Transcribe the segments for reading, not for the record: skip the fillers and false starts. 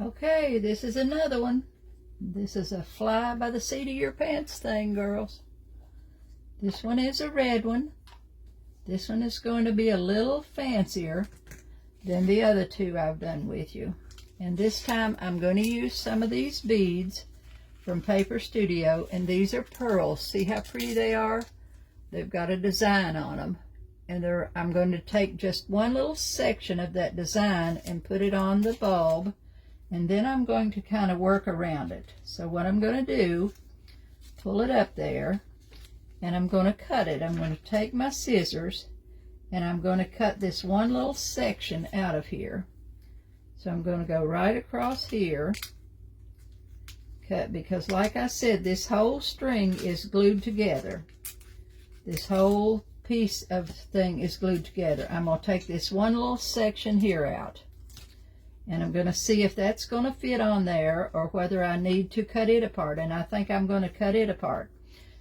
Okay, this is another one. This is a fly by the seat of your pants thing, girls. This one is a red one. This one is going to be a little fancier than the other two I've done with you. And this time I'm going to use some of these beads from Paper Studio, and these are pearls. See how pretty they are? They've got a design on them. And I'm going to take just one little section of that design and put it on the bulb, and then I'm going to kind of work around it. So what I'm going to do, pull it up there, and I'm going to cut it. I'm going to take my scissors and I'm going to cut this one little section out of here. So I'm going to go right across here, cut, because like I said, this whole string is glued together. This whole piece of thing is glued together. I'm going to take this one little section here out, and I'm going to see if that's going to fit on there or whether I need to cut it apart, and I think I'm going to cut it apart.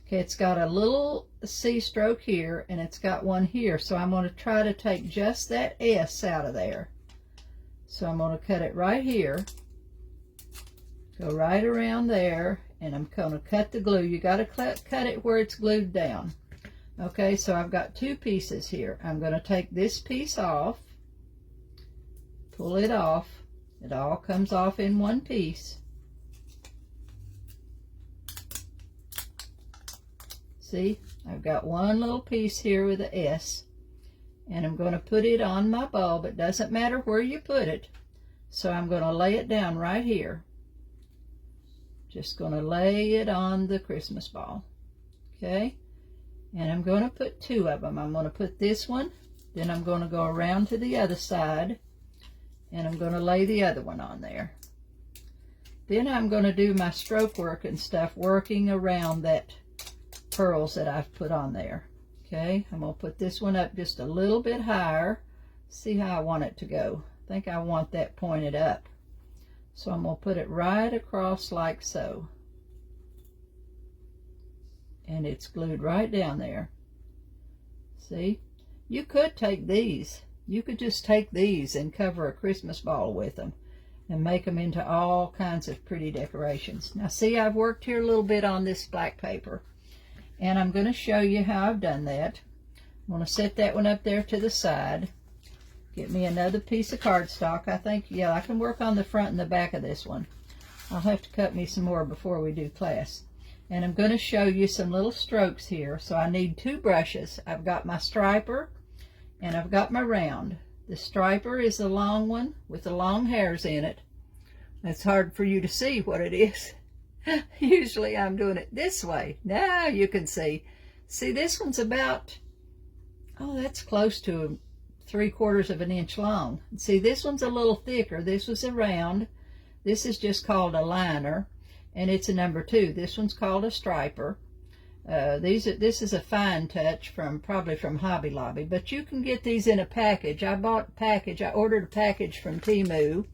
Okay, it's got a little C stroke here and it's got one here, so I'm going to try to take just that S out of there. So I'm going to cut it right here, go right around there, and I'm going to cut the glue. You got to cut it where it's glued down. Okay, so I've got two pieces here. I'm going to take this piece off, pull it off. It all comes off in one piece. See, I've got one little piece here with an S, and I'm going to put it on my bulb. It doesn't matter where you put it. So I'm going to lay it down right here. Just going to lay it on the Christmas ball. Okay, and I'm going to put two of them. I'm going to put this one, then I'm going to go around to the other side, and I'm going to lay the other one on there. Then I'm going to do my stroke work and stuff, working around that pearls that I've put on there. Okay, I'm going to put this one up just a little bit higher. See how I want it to go. I think I want that pointed up. So I'm going to put it right across like so. And it's glued right down there. See? You could take these. You could just take these and cover a Christmas ball with them and make them into all kinds of pretty decorations. Now see, I've worked here a little bit on this black paper, and I'm going to show you how I've done that. I'm going to set that one up there to the side. Get me another piece of cardstock. I think, yeah, I can work on the front and the back of this one. I'll have to cut me some more before we do class. And I'm going to show you some little strokes here. So I need two brushes. I've got my striper and I've got my round. The striper is the long one with the long hairs in it. It's hard for you to see what it is. Usually I'm doing it this way. Now you can see. See, this one's about, oh, that's close to 3/4 of an inch long. See, this one's a little thicker. This was a round. This is just called a liner, and it's a number 2. This one's called a striper. This is a fine touch probably from Hobby Lobby, but you can get these in a package. I ordered a package from Temu.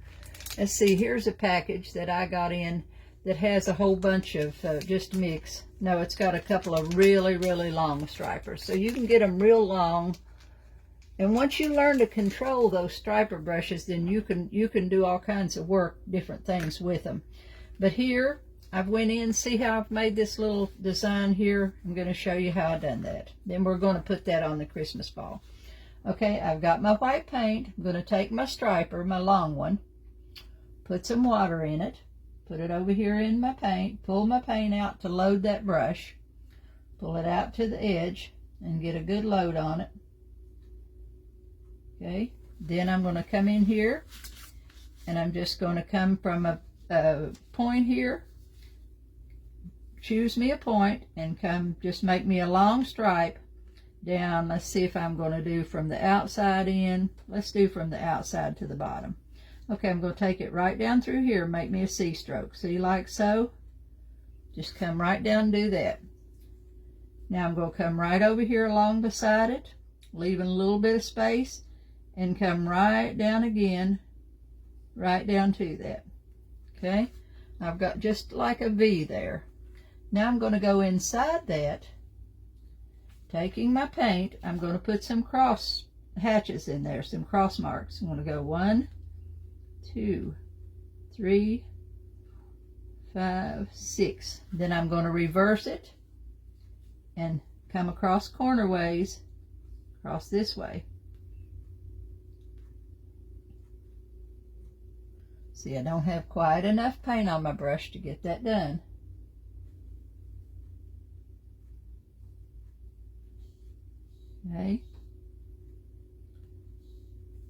Let's see, here's a package that I got in that has a whole bunch of just mix. No, it's got a couple of really, really long stripers. So you can get them real long. And once you learn to control those striper brushes, then you can do all kinds of work, different things with them. But here, I've went in, see how I've made this little design here? I'm going to show you how I've done that. Then we're going to put that on the Christmas ball. Okay, I've got my white paint. I'm going to take my striper, my long one, put some water in it, put it over here in my paint, pull my paint out to load that brush, pull it out to the edge and get a good load on it. Okay, then I'm going to come in here and I'm just going to come from a point here, choose me a point and come, just make me a long stripe down. Let's see if I'm going to do from the outside in. Let's do from the outside to the bottom. Okay, I'm going to take it right down through here, make me a C stroke. See, like so? Just come right down and do that. Now I'm going to come right over here along beside it, leaving a little bit of space, and come right down again, right down to that. Okay, I've got just like a V there. Now I'm going to go inside that, taking my paint. I'm going to put some cross hatches in there, some cross marks. I'm going to go 1, 2, 3, 5, 6. Then I'm going to reverse it and come across cornerways, across this way. See, I don't have quite enough paint on my brush to get that done. Okay.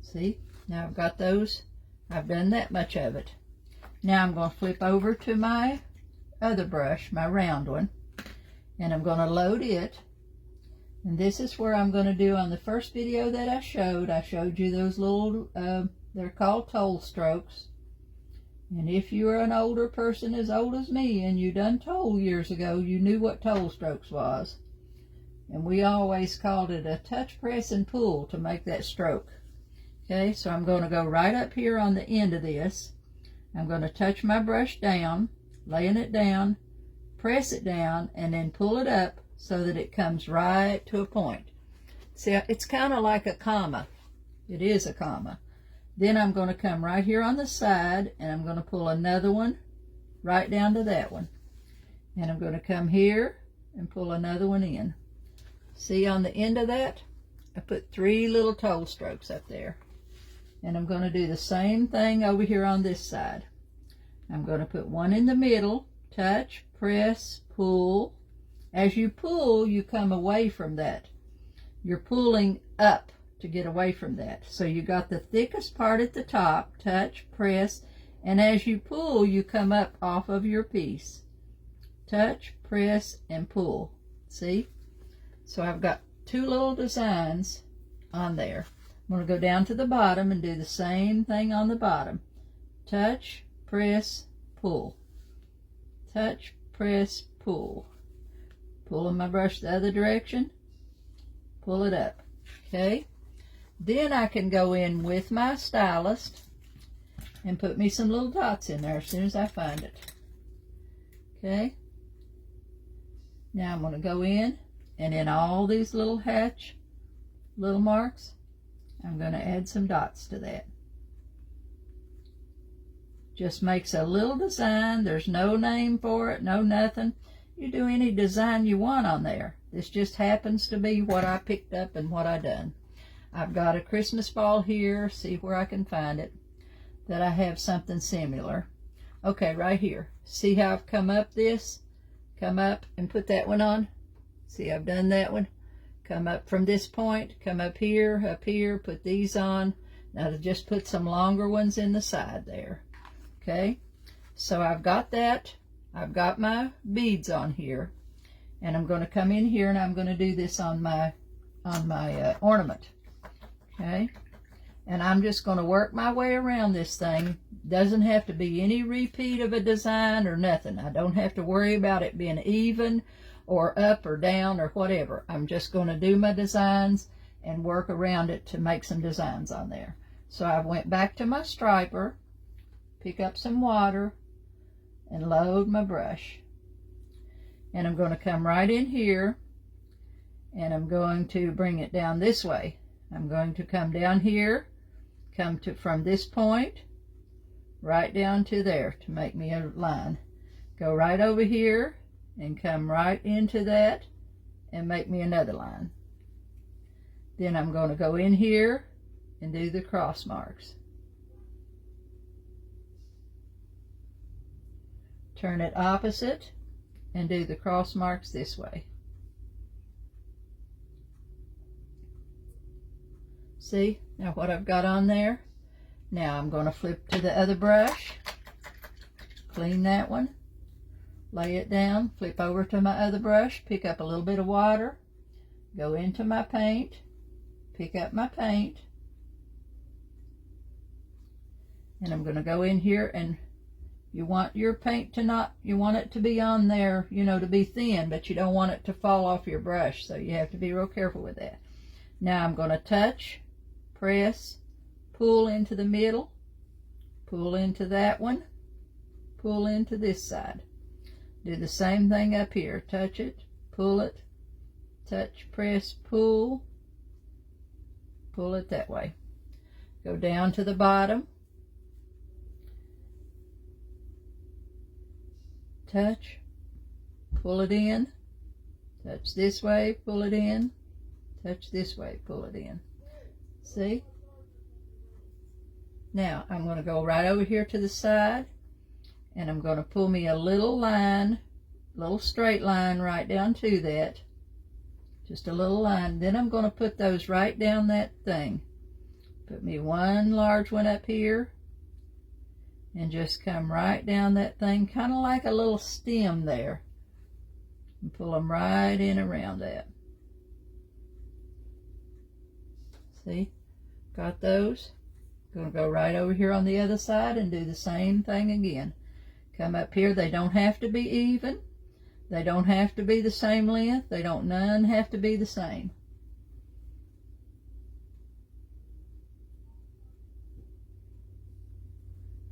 See, now I've got those. I've done that much of it. Now I'm going to flip over to my other brush, my round one, and I'm going to load it. And this is where I'm going to do on the first video that I showed you those little, they're called toll strokes. And if you are an older person as old as me and you done toll years ago, you knew what toll strokes was. And we always called it a touch, press, and pull to make that stroke. Okay, so I'm going to go right up here on the end of this. I'm going to touch my brush down, laying it down, press it down, and then pull it up so that it comes right to a point. See, it's kind of like a comma. It is a comma. Then I'm going to come right here on the side, and I'm going to pull another one right down to that one. And I'm going to come here and pull another one in. See, on the end of that, I put 3 little toll strokes up there. And I'm going to do the same thing over here on this side. I'm going to put one in the middle, touch, press, pull. As you pull, you come away from that. You're pulling up to get away from that. So you got the thickest part at the top, touch, press, and as you pull, you come up off of your piece. Touch, press, and pull. See? So I've got 2 little designs on there. I'm going to go down to the bottom and do the same thing on the bottom. Touch, press, pull. Touch, press, pull. Pulling my brush the other direction. Pull it up. Okay? Then I can go in with my stylus and put me some little dots in there as soon as I find it. Okay? Now I'm going to go in, and in all these little little marks, I'm going to add some dots to that. Just makes a little design. There's no name for it, no nothing. You do any design you want on there. This just happens to be what I picked up and what I done. I've got a Christmas ball here, see where I can find it, that I have something similar. Okay, right here. See how I've come up this? Come up and put that one on. See, I've done that one. Come up from this point, come up here, put these on. Now to just put some longer ones in the side there. Okay, so I've got that. I've got my beads on here. And I'm going to come in here and I'm going to do this on my ornament. Okay, and I'm just going to work my way around this thing. Doesn't have to be any repeat of a design or nothing. I don't have to worry about it being even or up or down or whatever. I'm just going to do my designs and work around it to make some designs on there. So I went back to my striper, pick up some water, and load my brush. And I'm going to come right in here, and I'm going to bring it down this way. I'm going to come down here, from this point, right down to there to make me a line. Go right over here and come right into that and make me another line. Then I'm going to go in here and do the cross marks. Turn it opposite and do the cross marks this way. See now what I've got on there? Now I'm going to flip to the other brush, clean that one, lay it down, flip over to my other brush, pick up a little bit of water, go into my paint, pick up my paint, and I'm going to go in here, and you want your paint to you want it to be on there, you know, to be thin, but you don't want it to fall off your brush, so you have to be real careful with that. Now I'm going to touch, press, pull into the middle, pull into that one, pull into this side. Do the same thing up here. Touch it, pull it, touch, press, pull it that way. Go down to the bottom, touch, pull it in, touch this way, pull it in, touch this way, pull it in. See? Now I'm going to go right over here to the side, and I'm going to pull me a little line, little straight line right down to that. Just a little line. Then I'm going to put those right down that thing. Put me one large one up here, and just come right down that thing, kind of like a little stem there. And pull them right in around that. See? Got those? Going to go right over here on the other side and do the same thing again. Come up here. They don't have to be even. They don't have to be the same length. They don't none have to be the same.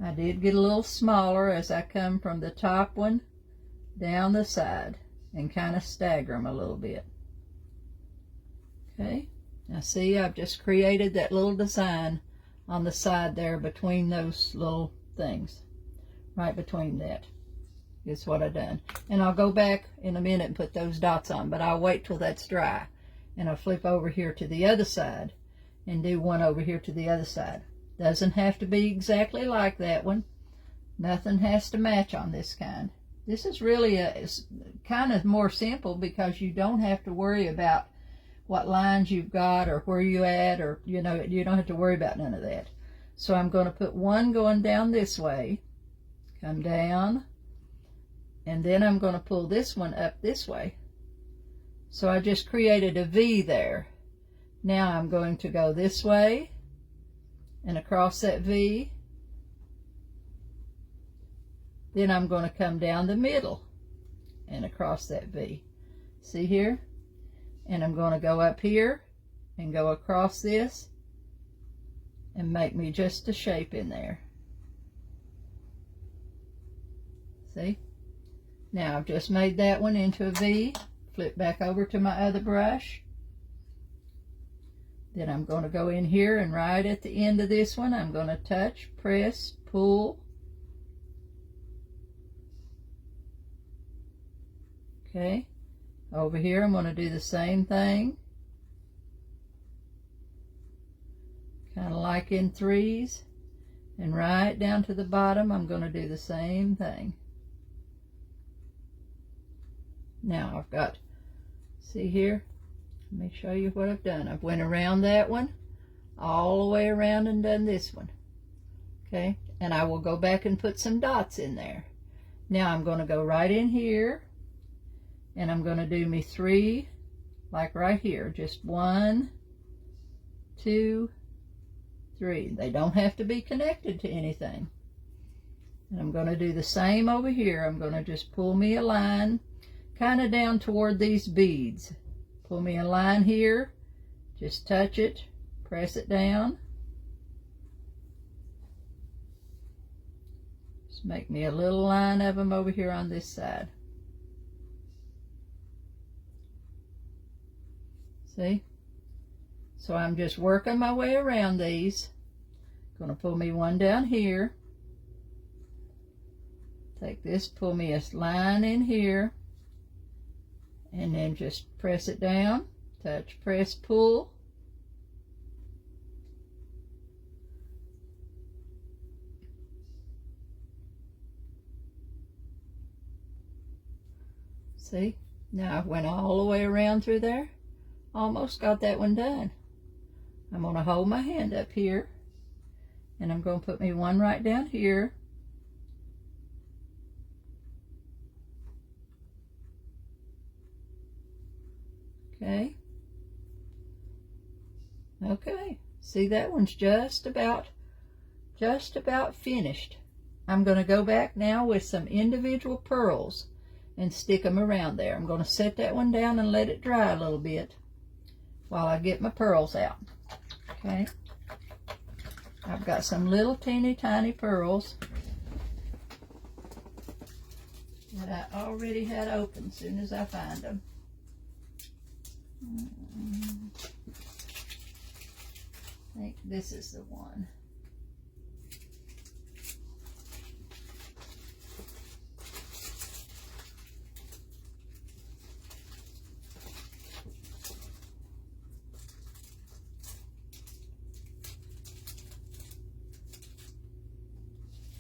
I did get a little smaller as I come from the top one down the side and kind of stagger them a little bit. Okay, now see, I've just created that little design on the side there between those little things. Right between that is what I've done. And I'll go back in a minute and put those dots on, but I'll wait till that's dry. And I'll flip over here to the other side and do one over here to the other side. Doesn't have to be exactly like that one. Nothing has to match on this kind. This is really kind of more simple because you don't have to worry about what lines you've got or where you at, or you don't have to worry about none of that. So I'm going to put one going down this way, come down, and then I'm going to pull this one up this way. So I just created a V there. Now I'm going to go this way and across that V. Then I'm going to come down the middle and across that V. See here? And I'm going to go up here and go across this and make me just a shape in there. See? Now I've just made that one into a V. Flip back over to my other brush. Then I'm going to go in here, and right at the end of this one I'm going to touch, press, pull. Okay. Over here I'm going to do the same thing. Kind of like in threes. And right down to the bottom I'm going to do the same thing. Now I've got, see here, let me show you what I've done. I've went around that one, all the way around and done this one. Okay, and I will go back and put some dots in there. Now I'm going to go right in here, and I'm going to do me three, like right here, just 1, 2, 3. They don't have to be connected to anything. And I'm going to do the same over here. I'm going to just pull me a line kind of down toward these beads. Pull me a line here, just touch it, press it down. Just make me a little line of them over here on this side. See? So I'm just working my way around these. Going to pull me one down here. Take this, pull me a line in here. And then just press it down, touch, press, pull. See? Now I went all the way around through there. Almost got that one done. I'm going to hold my hand up here, and I'm going to put me one right down here. Okay. Okay. See, that one's just about finished. I'm going to go back now with some individual pearls and stick them around there. I'm going to set that one down and let it dry a little bit while I get my pearls out. Okay. I've got some little teeny tiny pearls that I already had open as soon as I find them. I think this is the one.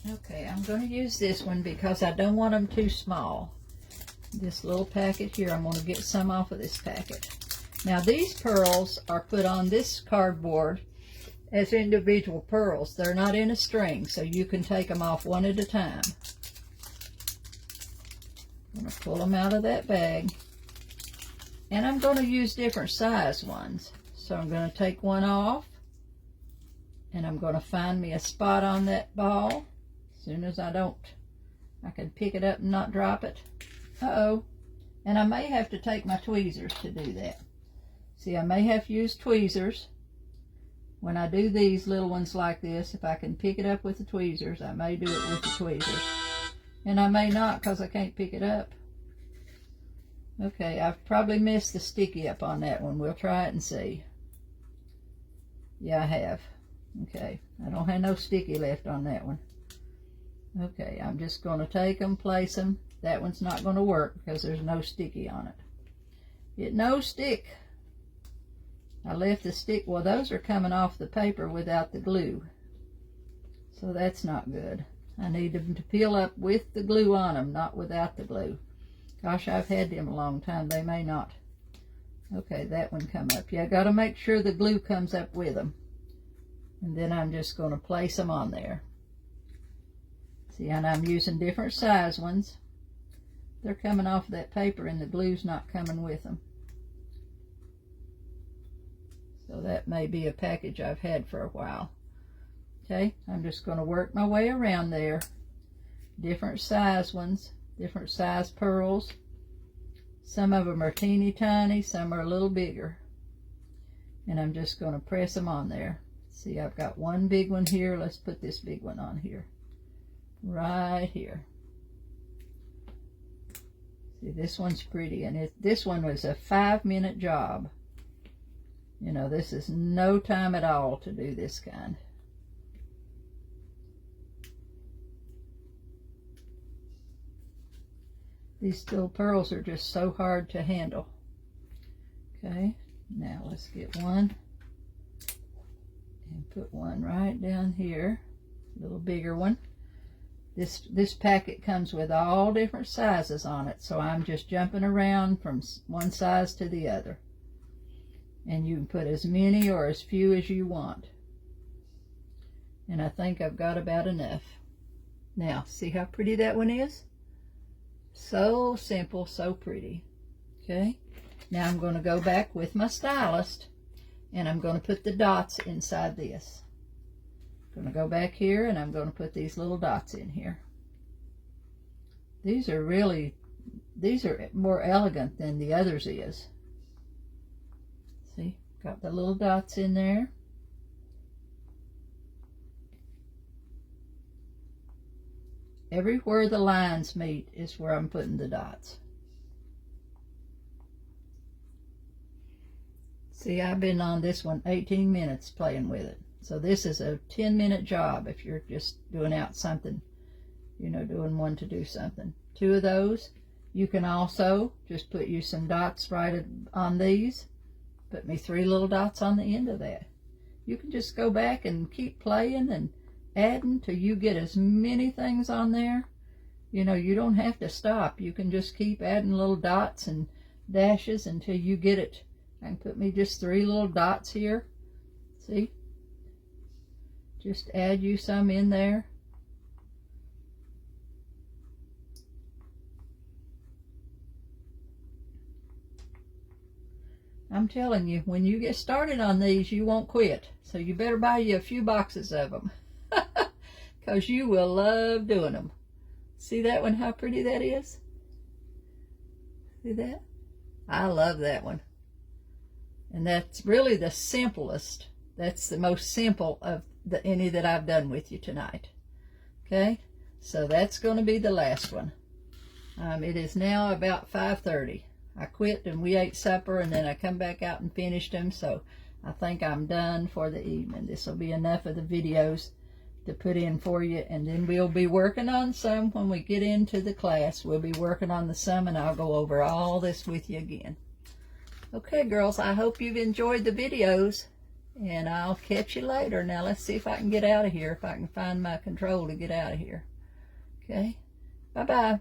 Okay, I'm going to use this one because I don't want them too small. This little packet here, I'm going to get some off of this packet. Now these pearls are put on this cardboard as individual pearls. They're not in a string, so you can take them off one at a time. I'm going to pull them out of that bag. And I'm going to use different size ones. So I'm going to take one off. And I'm going to find me a spot on that ball. As soon as I can pick it up and not drop it. Uh-oh. And I may have to take my tweezers to do that. See, I may have to use tweezers. When I do these little ones like this, if I can pick it up with the tweezers, I may do it with the tweezers. And I may not because I can't pick it up. Okay, I've probably missed the sticky up on that one. We'll try it and see. Yeah, I have. Okay, I don't have no sticky left on that one. Okay, I'm just going to take them, place them. That one's not going to work because there's no sticky on it. It no stick. I left the stick. Well, those are coming off the paper without the glue. So that's not good. I need them to peel up with the glue on them, not without the glue. Gosh, I've had them a long time. They may not. Okay, that one come up. Yeah, I got to make sure the glue comes up with them. And then I'm just going to place them on there. See, and I'm using different size ones. They're coming off of that paper and the glue's not coming with them. So that may be a package I've had for a while. Okay, I'm just going to work my way around there. Different size ones, different size pearls. Some of them are teeny tiny, some are a little bigger. And I'm just going to press them on there. See, I've got one big one here. Let's put this big one on here. Right here. See, this one's pretty. And this one was a 5-minute job. You know, this is no time at all to do this kind. These little pearls are just so hard to handle. Okay, now let's get one. And put one right down here, a little bigger one. This packet comes with all different sizes on it, so I'm just jumping around from one size to the other. And you can put as many or as few as you want. And I think I've got about enough. Now, see how pretty that one is? So simple, so pretty. Okay, now I'm going to go back with my stylus. And I'm going to put the dots inside this. I'm going to go back here and I'm going to put these little dots in here. These are more elegant than the others is. See, got the little dots in there. Everywhere the lines meet is where I'm putting the dots. See, I've been on this one 18 minutes playing with it. So this is a 10-minute job if you're just doing out something, you know, doing one to do something. 2 of those. You can also just put you some dots right on these. Put me 3 little dots on the end of that. You can just go back and keep playing and adding till you get as many things on there. You know, you don't have to stop. You can just keep adding little dots and dashes until you get it. I can put me just 3 little dots here. See? Just add you some in there. I'm telling you, when you get started on these, you won't quit. So you better buy you a few boxes of them. Because you will love doing them. See that one, how pretty that is? See that? I love that one. And that's really the simplest. That's the most simple of any that I've done with you tonight. Okay, so that's going to be the last one. It is now about 5:30. I quit and we ate supper and then I come back out and finished them. So I think I'm done for the evening. This will be enough of the videos to put in for you. And then we'll be working on some when we get into the class. We'll be working on the sum and I'll go over all this with you again. Okay, girls, I hope you've enjoyed the videos. And I'll catch you later. Now let's see if I can get out of here, if I can find my control to get out of here. Okay, bye-bye.